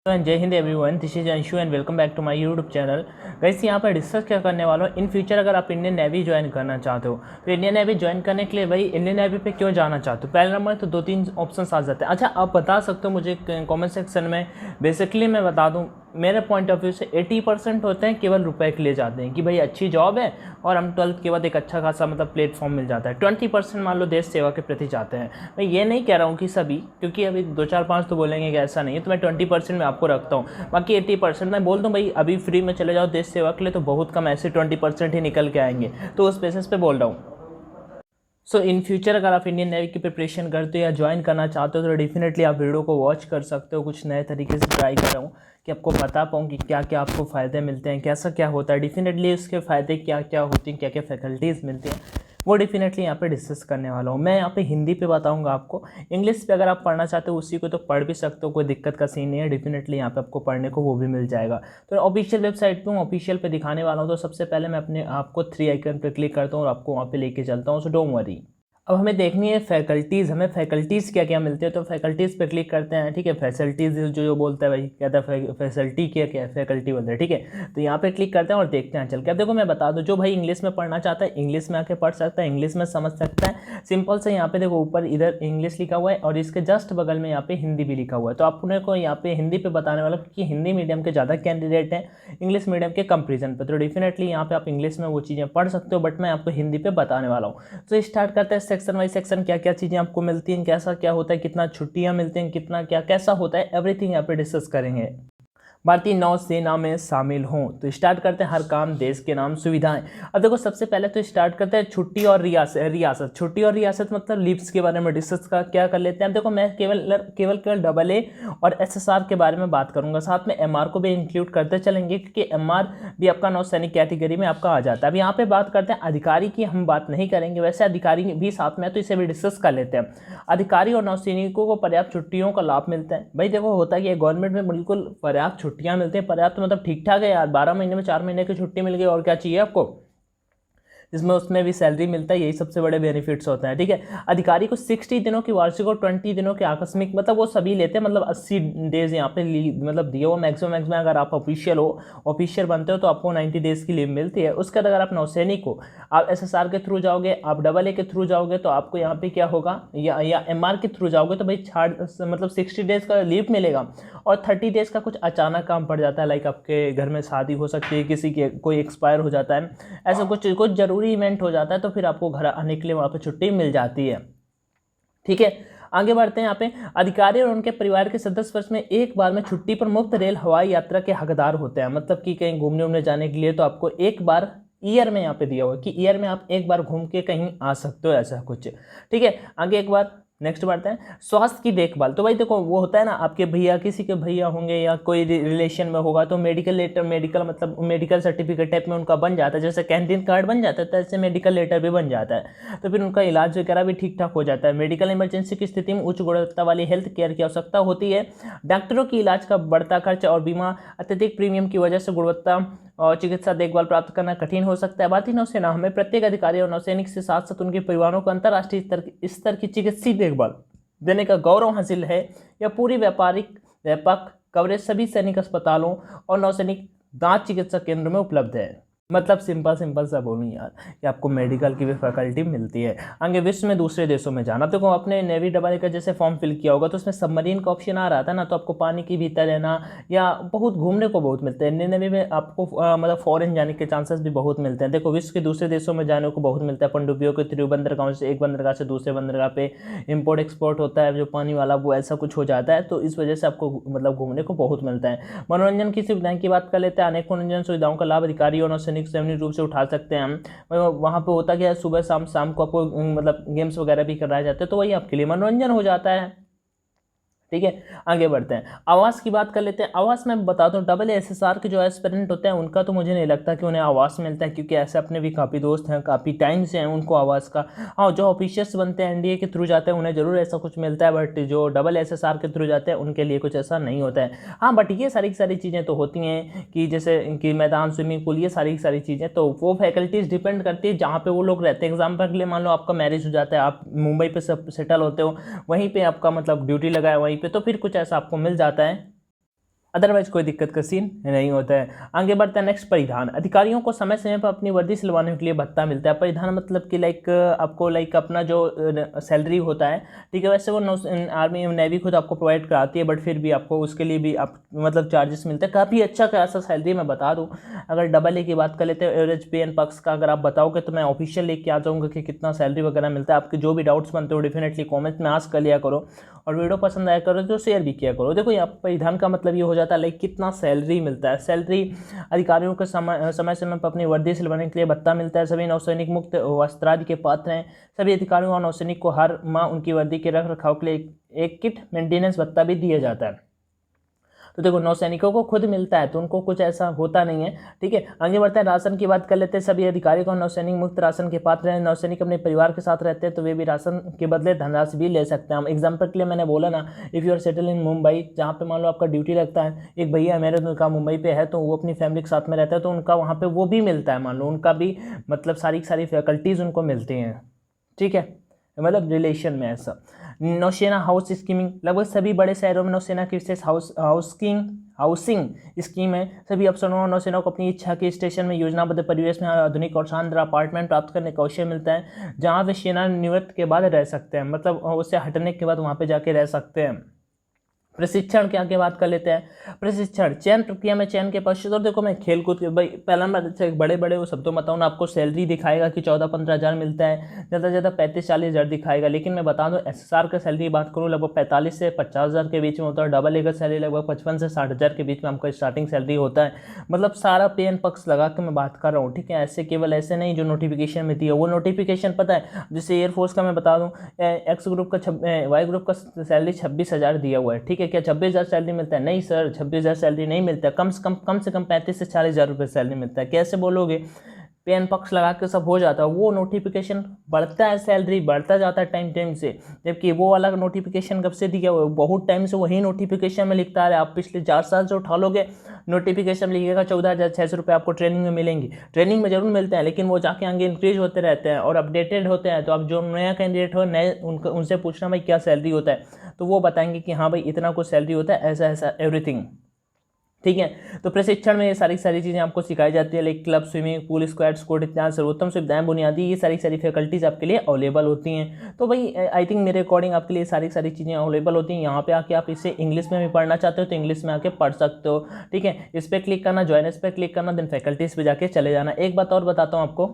जय Hind everyone, this is Anshu and welcome back to my YouTube channel. Guys यहाँ पर discuss क्या करने वाला हूँ, इन फ्यूचर अगर आप इंडियन नेवी ज्वाइन करना चाहते हो तो इंडियन नेवी ज्वाइन करने के लिए भाई इंडियन नेवी पे क्यों जाना चाहते हो। पहले नंबर तो 2-3 ऑप्शंस आ जाते हैं। अच्छा, आप बता सकते हो मुझे कमेंट सेक्शन में। बेसिकली मैं बता दूँ, मेरे पॉइंट ऑफ व्यू से 80% होते हैं केवल रुपए के लिए जाते हैं कि भाई अच्छी जॉब है और हम 12th के बाद एक अच्छा खासा मतलब प्लेटफॉर्म मिल जाता है। 20% मान लो देश सेवा के प्रति जाते हैं। मैं ये नहीं कह रहा हूँ कि सभी, क्योंकि अभी 2-4-5 तो बोलेंगे कि ऐसा नहीं है, तो मैं 20% में आपको रखता हूँ। बाकी 80% मैं बोल दूँ भाई अभी फ्री में चले जाओ देश सेवा के लिए, तो बहुत कम ऐसे 20% ही निकल के आएंगे, तो उस बेसिस पे बोल रहा हूँ। सो इन फ्यूचर अगर आप इंडियन नेवी की प्रिपरेशन करते हो या ज्वाइन करना चाहते हो तो डेफिनेटली आप वीडियो को वॉच कर सकते हो। कुछ नए तरीके से ट्राई कर रहा हूँ कि आपको बता पाऊँ कि क्या क्या आपको फ़ायदे मिलते हैं, कैसा क्या होता है, डेफिनेटली उसके फ़ायदे क्या क्या होती हैं, क्या क्या फैकल्टीज़ मिलती हैं, वो डेफिनेटली यहाँ पे डिस्कस करने वाला हूँ। मैं यहाँ पे हिंदी पे बताऊँगा आपको। इंग्लिश पे अगर आप पढ़ना चाहते हो उसी को तो पढ़ भी सकते हो, कोई दिक्कत का सीन नहीं है। डेफिनेटली यहाँ पे आपको पढ़ने को वो भी मिल जाएगा। तो ऑफिशियल वेबसाइट पे हूँ, ऑफिशियल पे दिखाने वाला हूँ। तो सबसे पहले मैं अपने आपको 3 आइकन पे क्लिक करता हूँ और आपको वहाँ पे लेके चलता हूँ। So don't worry. अब हमें देखनी है फैकल्टीज़, हमें फैकल्टीज़ क्या क्या मिलते हैं। तो फैकल्टीज़ पे क्लिक करते हैं। ठीक है, फैसिलिटीज़ जो बोलता है भाई, कहता है फैसिलिटी क्या क्या है, फैकल्टी बोलते हैं। ठीक है, तो यहाँ पे क्लिक करते हैं और देखते हैं चल के। अब देखो मैं बता दूँ, जो भाई इंग्लिश में पढ़ना चाहता है इंग्लिश में आके पढ़ सकता है, इंग्लिश में समझ सकता है। सिंपल से यहाँ पे देखो ऊपर इधर इंग्लिश लिखा हुआ है और इसके जस्ट बगल में यहाँ पे हिंदी भी लिखा हुआ है। तो आपने को यहाँ पे हिंदी पे बताने वाला, क्योंकि हिंदी मीडियम के ज़्यादा कैंडिडेट हैं इंग्लिश मीडियम के कंपेरिजन पे। तो डेफिनेटली यहाँ पे आप इंग्लिश में वो चीज़ें पढ़ सकते हो, बट मैं आपको हिंदी पे बताने वाला हूँ। तो स्टार्ट करते हैं सेक्शन वाइज सेक्शन, क्या क्या चीज़ें आपको मिलती हैं, कैसा क्या होता है, कितना छुट्टियां मिलती हैं, कितना क्या कैसा होता है, एवरीथिंग यहाँ पे डिस्कस करेंगे। भारतीय नौसेना में शामिल हों तो स्टार्ट करते हैं हर काम देश के नाम सुविधाएं। अब देखो सबसे पहले तो स्टार्ट करते हैं छुट्टी और रियासत। छुट्टी और रियासत मतलब लीव्स के बारे में डिस्कस क्या कर लेते हैं। अब देखो मैं केवल AA और SSR के बारे में बात करूंगा, साथ में MR को भी इंक्लूड करते चलेंगे क्योंकि MR भी आपका नौसैनिक कैटेगरी में आपका आ जाता है। अब यहाँ पे बात करते हैं अधिकारी की, हम बात नहीं करेंगे, वैसे अधिकारी भी साथ में है तो इसे भी डिस्कस कर लेते हैं। अधिकारी और नौसैनिकों को पर्याप्त छुट्टियों का लाभ मिलता है। भाई देखो होता है कि गवर्नमेंट में बिल्कुल पर्याप्त छुट्टियां मिलती हैं। पर्याप्त मतलब ठीक ठाक है यार, 12 महीने में 4 महीने की छुट्टी मिल गई, और क्या चाहिए आपको। इसमें उसमें भी सैलरी मिलता है, यही सबसे बड़े बेनिफिट्स होते हैं। ठीक है, अधिकारी को 60 दिनों की वार्षिक और 20 दिनों के आकस्मिक, मतलब वो सभी लेते हैं, मतलब 80 डेज यहाँ पे मतलब दिए हुआ मैक्सिमम अगर आप ऑफिशियल बनते हो तो आपको 90 डेज की लीव मिलती है। उसके बाद अगर आप नौसैनिक हो, आप SSR के थ्रू जाओगे, आप AA के थ्रू जाओगे तो आपको यहाँ पे क्या होगा, या MR के थ्रू जाओगे तो भाई छाड़ मतलब 60 डेज का लीव मिलेगा। और 30 डेज का कुछ अचानक काम पड़ जाता है, लाइक आपके घर में शादी हो सकती है, किसी के कोई एक्सपायर हो जाता है, ऐसा कुछ जरूरी इवेंट हो जाता है, तो फिर आपको घर आने के लिए वहाँ पे छुट्टी मिल जाती है। ठीक है, आगे बढ़ते हैं। यहाँ पे अधिकारी और उनके परिवार के सदस्य वर्ष में एक बार में छुट्टी पर मुफ्त रेल हवाई यात्रा के हकदार होते हैं। मतलब कि कहीं घूमने जाने के लिए तो आपको एक बार ईयर में यहाँ पे दिया हुआ है कि ईयर में आप एक बार घूम के कहीं आ सकते हो, ऐसा कुछ। ठीक है, आगे एक बार नेक्स्ट बढ़ते हैं। स्वास्थ्य की देखभाल, तो भाई देखो वो होता है ना, आपके भैया, किसी के भैया होंगे या कोई रिलेशन में होगा तो मेडिकल लेटर, मतलब मेडिकल सर्टिफिकेट टाइप में उनका बन जाता है। जैसे कैंटीन कार्ड बन जाता है तो ऐसे मेडिकल लेटर भी बन जाता है, तो फिर उनका इलाज वगैरह भी ठीक ठाक हो जाता है। मेडिकल इमरजेंसी की स्थिति में उच्च गुणवत्ता वाली हेल्थ केयर की आवश्यकता होती है। डॉक्टरों की इलाज का बढ़ता खर्च और बीमा अत्यधिक प्रीमियम की वजह से गुणवत्ता और चिकित्सा देखभाल प्राप्त करना कठिन हो सकता है। भारतीय नौसेना हमें प्रत्येक अधिकारी और नौसैनिक से साथ साथ उनके परिवारों को अंतर्राष्ट्रीय स्तर की चिकित्सीय देखभाल देने का गौरव हासिल है। यह पूरी व्यापक कवरेज सभी सैनिक अस्पतालों और नौसैनिक दांत चिकित्सा केंद्र में उपलब्ध है। मतलब सिंपल सा बोलूँ यार कि आपको मेडिकल की भी फैकल्टी मिलती है। आगे विश्व में दूसरे देशों में जाना, देखो अपने नेवी AA का जैसे फॉर्म फिल किया होगा तो उसमें सबमरीन का ऑप्शन आ रहा था ना, तो आपको पानी के भीतर रहना या बहुत घूमने को बहुत मिलता है। इंडियन नेवी में आपको मतलब फॉरेन जाने के चांसेस भी बहुत मिलते हैं। देखो विश्व के दूसरे देशों में जाने को बहुत मिलता है, पनडुब्बियों के थ्रू बंदरगाहों से एक बंदरगाह से दूसरे बंदरगाह पे इम्पोर्ट एक्सपोर्ट होता है जो पानी वाला, वो ऐसा कुछ हो जाता है, तो इस वजह से आपको मतलब घूमने को बहुत मिलता है। मनोरंजन की सुविधाएं की बात कर लेते हैं। अनेक मनोरंजन सुविधाओं का लाभ अधिकारी और नौसैनिक संयुक्त रूप से उठा सकते हैं हम। वहाँ पे होता क्या है, सुबह शाम को आपको मतलब गेम्स वगैरह भी कराए जाते हैं, तो वही आपके लिए मनोरंजन हो जाता है। ठीक है, आगे बढ़ते हैं। आवास की बात कर लेते हैं। आवास में बता दूं, SSR के जो एस्पिरेंट होते हैं उनका तो मुझे नहीं लगता कि उन्हें आवास मिलता है, क्योंकि ऐसे अपने भी काफ़ी दोस्त हैं, काफ़ी टाइम से हैं उनको आवास का। हाँ, जो ऑफिशियल्स बनते हैं NDA के थ्रू जाते हैं उन्हें जरूर ऐसा कुछ मिलता है, बट जो SSR के थ्रू जाते हैं उनके लिए कुछ ऐसा नहीं होता है। हाँ, बट ये सारी चीज़ें तो होती हैं कि जैसे कि मैदान, स्विमिंग पूल, ये सारी चीज़ें तो वो फैकल्टीज डिपेंड करती है जहाँ पे वो लोग रहते हैं। एग्जाम्पल के लिए मान लो आपका मैरिज हो जाता है, आप मुंबई पे सेटल होते हो, वहीं पे आपका मतलब ड्यूटी लगा है वहीं पे, तो फिर कुछ ऐसा आपको मिल जाता है। अदरवाइज कोई दिक्कत का सीन नहीं होता है। आगे बढ़ते हैं नेक्स्ट, परिधान। अधिकारियों को समय समय पर अपनी वर्दी सिलवाने के लिए भत्ता मिलता है। परिधान मतलब कि लाइक आपको लाइक अपना जो सैलरी होता है, ठीक है, वैसे वो आर्मी नेवी खुद आपको प्रोवाइड कराती है, बट फिर भी आपको उसके लिए भी आप मतलब चार्जेस मिलते हैं। काफ़ी अच्छा खासा सैलरी मैं बता दूँ। अगर डबल ए की बात कर लेते हैं, एवरेज पे एंड पक्स का अगर आप बताओगे तो मैं ऑफिशियल लेके आ जाऊँगा कि कितना सैलरी वगैरह मिलता है। आपके जो भी डाउट्स बनते हो डेफिनेटली कॉमेंट में आस्क कर लिया करो, और वीडियो पसंद आया करो तो शेयर भी किया करो। देखो यहाँ परिधान का मतलब ये हो जाता है लाइक कितना सैलरी मिलता है। सैलरी अधिकारियों को समय समय पर अपनी वर्दी सिलवाने के लिए भत्ता मिलता है। सभी नौसैनिक मुक्त वस्त्रादि के पात्र हैं। सभी अधिकारियों और नौसैनिक को हर माह उनकी वर्दी के रख रखाव के लिए एक किट मेंटेनेंस भत्ता भी दिया जाता है। तो देखो नौसैनिकों को खुद मिलता है, तो उनको कुछ ऐसा होता नहीं है, ठीक है। आगे बढ़ते हैं, राशन की बात कर लेते हैं। सभी अधिकारी को नौसैनिक मुक्त राशन के पात्र हैं। नौसैनिक अपने परिवार के साथ रहते हैं तो वे भी राशन के बदले धनराशि भी ले सकते हैं। हम एग्जाम्पल के लिए मैंने बोला ना, if you are settle in Mumbai, जहाँ पे मान लो आपका ड्यूटी लगता है, एक भैया मेरे का मुंबई पे है, तो वो अपनी फैमिली के साथ में रहता है, तो उनका वहाँ पे वो भी मिलता है, मान लो उनका भी मतलब सारी फैकल्टीज़ उनको मिलती हैं, ठीक है, मतलब रिलेशन में ऐसा। नौसेना हाउस स्कीमिंग, लगभग सभी बड़े शहरों में नौसेना की विशेष हाउसिंग स्कीम है। सभी अफसरों और नौसेना को अपनी इच्छा के स्टेशन में योजनाबद्ध परिवेश में आधुनिक और शानदार अपार्टमेंट प्राप्त करने का अवसर मिलता है, जहां वे सेना निवृत्त के बाद रह सकते हैं, मतलब उससे हटने के बाद वहां पे जाके रह सकते हैं। प्रशिक्षण की आगे बात कर लेते हैं। प्रशिक्षण, चयन प्रक्रिया में चयन के पश्चात, और देखो मैं खेल कूद के भाई पहला मैं बड़े बड़े वो शब्दों बताऊँ ना, आपको सैलरी दिखाएगा कि 14-15 हज़ार मिलता है, ज़्यादा से ज़्यादा 35-40 हज़ार दिखाएगा। लेकिन मैं बता दूँ SSR का सैलरी बात करूँ लगभग 45 से 50 हज़ार के बीच में होता है। डबल ए का सैलरी लगभग 55 से 60 हज़ार के बीच में आपका स्टार्टिंग सैलरी होता है। मतलब सारा पे एंड पक्ष लगा के मैं बात कर रहा हूँ, ठीक है। ऐसे केवल ऐसे नहीं जो नोटिफिकेशन में दी है, वो नोटिफिकेशन पता है, जैसे एयरफोर्स का मैं बता दूँ, एक्स ग्रुप का वाई ग्रुप का सैलरी 26,000 दिया हुआ है, ठीक है। क्या 26,000 सैलरी मिलता है? नहीं सर, 26,000 सैलरी नहीं मिलता है। कम से कम 35 से 40 हज़ार रुपये सैलरी मिलता है। कैसे बोलोगे? पे एंड पक्ष लगा के सब हो जाता है। वो नोटिफिकेशन बढ़ता है, सैलरी बढ़ता जाता है टाइम से, जबकि वो वाला नोटिफिकेशन कब से दिया हुआ है? बहुत टाइम से वही नोटिफिकेशन में लिखता है। आप पिछले 4 साल से उठा लोगे, नोटिफिकेशन लिखिएगा 14,600 रुपये आपको ट्रेनिंग में मिलेंगी। ट्रेनिंग में जरूर मिलते हैं, लेकिन वो जाके आगे इंक्रीज होते रहते हैं और अपडेटेड होते हैं। तो आप जो नया कैंडिडेट हो, नए उनसे पूछना भाई क्या सैलरी होता है, तो वो बताएंगे कि हाँ भाई इतना कुछ सैलरी होता है, ऐसा ऐसा एवरीथिंग, ठीक है। तो प्रशिक्षण में ये सारी चीज़ें आपको सिखाई जाती है, like club, swimming pool, squad, sport इत्यादि सर्वोत्तम सुविधाएं बुनियादी, ये सारी फैकल्टीज़ आपके लिए अवेलेबल होती हैं। तो भाई आई थिंक मेरे अकॉर्डिंग आपके लिए सारी चीज़ें अवेलेबल होती हैं। यहाँ पे आके आप इसे इंग्लिश में भी पढ़ना चाहते हो तो इंग्लिश में आके पढ़ सकते हो, ठीक है। इस पर क्लिक करना, ज्वाइन इस पर क्लिक करना, देन फैकल्टीज़ पे जाके चले जाना। एक बात और बताता हूँ आपको,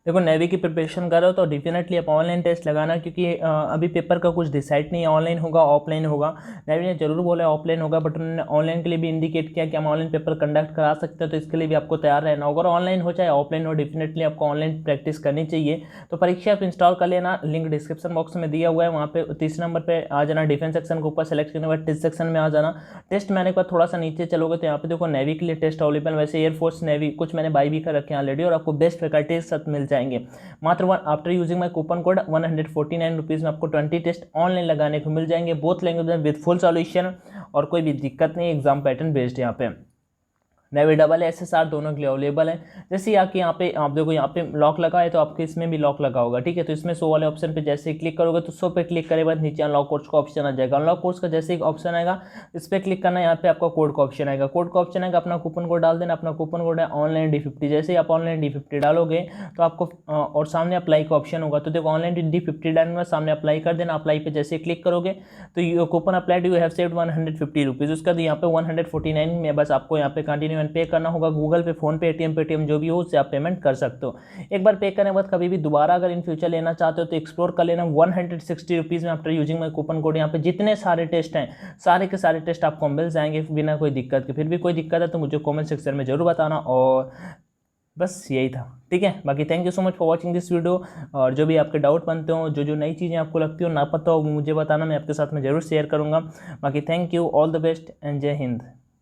देखो नेवी की प्रिपरेशन कर रहे हो तो डेफिनेटली आप ऑनलाइन टेस्ट लगाना, क्योंकि अभी पेपर का कुछ डिसाइड नहीं है, ऑनलाइन होगा ऑफलाइन होगा। नेवी ने जरूर बोला ऑफलाइन होगा, बट उन्होंने ऑनलाइन के लिए भी इंडिकेट किया कि हम ऑनलाइन पेपर कंडक्ट करा सकते हैं, तो इसके लिए भी आपको तैयार रहना होगा। और ऑनलाइन हो चाहे ऑफलाइन हो, डेफिनेटली आपको ऑनलाइन प्रैक्टिस करनी चाहिए। तो परीक्षा आप इंस्टॉल कर लेना, लिंक डिस्क्रिप्शन बॉक्स में दिया हुआ है, वहाँ पे 3 नंबर पर आ जाना, डिफेंस सेक्शन के ऊपर सेलेक्ट करने के बाद टेस्ट सेक्शन में आ जाना। टेस्ट मैंने एक बार थोड़ा सा नीचे चलोगे तो यहाँ पे देखो नेवी के लिए टेस्ट अवेलेबल, वैसे एयरफोर्स नेवी कुछ मैंने बाई भी कर रखे हैं ऑलरेडी, और आपको बेस्ट फैकल्टी साथ मिल जाएंगे। After using my coupon code 149 rupees में आपको 20 टेस्ट ऑनलाइन लगाने को मिल जाएंगे, बोथ लैंग्वेज में विद फुल सॉल्यूशन, और कोई भी दिक्कत नहीं, एग्जाम पैटर्न बेस्ड यहाँ पे। नेवी डबल SSR दोनों के लिए अवेलेबल है। जैसे यहाँ पे आप देखो, यहाँ पे लॉक लगा है तो आपके इसमें भी लॉक लगा होगा, ठीक है। तो इसमें 100 वाले ऑप्शन पे जैसे ही क्लिक करोगे तो 100 पे क्लिक करे बाद नीचे अनलॉक कोर्स का ऑप्शन आ जाएगा। अनलॉक कोर्स का जैसे ही ऑप्शन आएगा इस पर क्लिक करना, यहाँ पे आपका कोड का ऑप्शन आएगा। कोड का ऑप्शन आएगा, अपना कूपन कोड डाल देना। अपना कूपन कोड है ऑनलाइन D50। जैसे ही आप ऑनलाइन D50 डालोगे तो आपको और सामने अप्लाई का ऑप्शन होगा, तो देखो ऑनलाइन D50 डालने सामने अप्लाई कर देना। अप्लाई पे जैसे क्लिक करोगे तो coupon applied, you have saved 150 rupees. उसका यहाँ पे 149 में बस आपको यहाँ पे कंटिन्यू एंड पे करना होगा। गूगल पे, फोन पे, पेटीएम जो भी हो उससे आप पेमेंट कर सकते हो। एक बार पे करने के बाद कभी भी दोबारा अगर इन फ्यूचर लेना चाहते हो तो एक्सप्लोर कर लेना। 160 रुपीज़ में after using my coupon code यहाँ पे जितने सारे टेस्ट हैं सारे के सारे टेस्ट आपको मिल जाएंगे बिना कोई दिक्कत के। फिर भी कोई दिक्कत है तो मुझे कॉमेंट सेक्शन में जरूर बताना। और बस यही था, ठीक है। बाकी thank you so much for watching this video. और जो भी आपके डाउट बनते हो, जो नई चीज़ें आपको लगती हो ना पता हो, मुझे बताना, मैं आपके साथ में जरूर शेयर करूँगा। बाकी thank you, all the best and जय हिंद।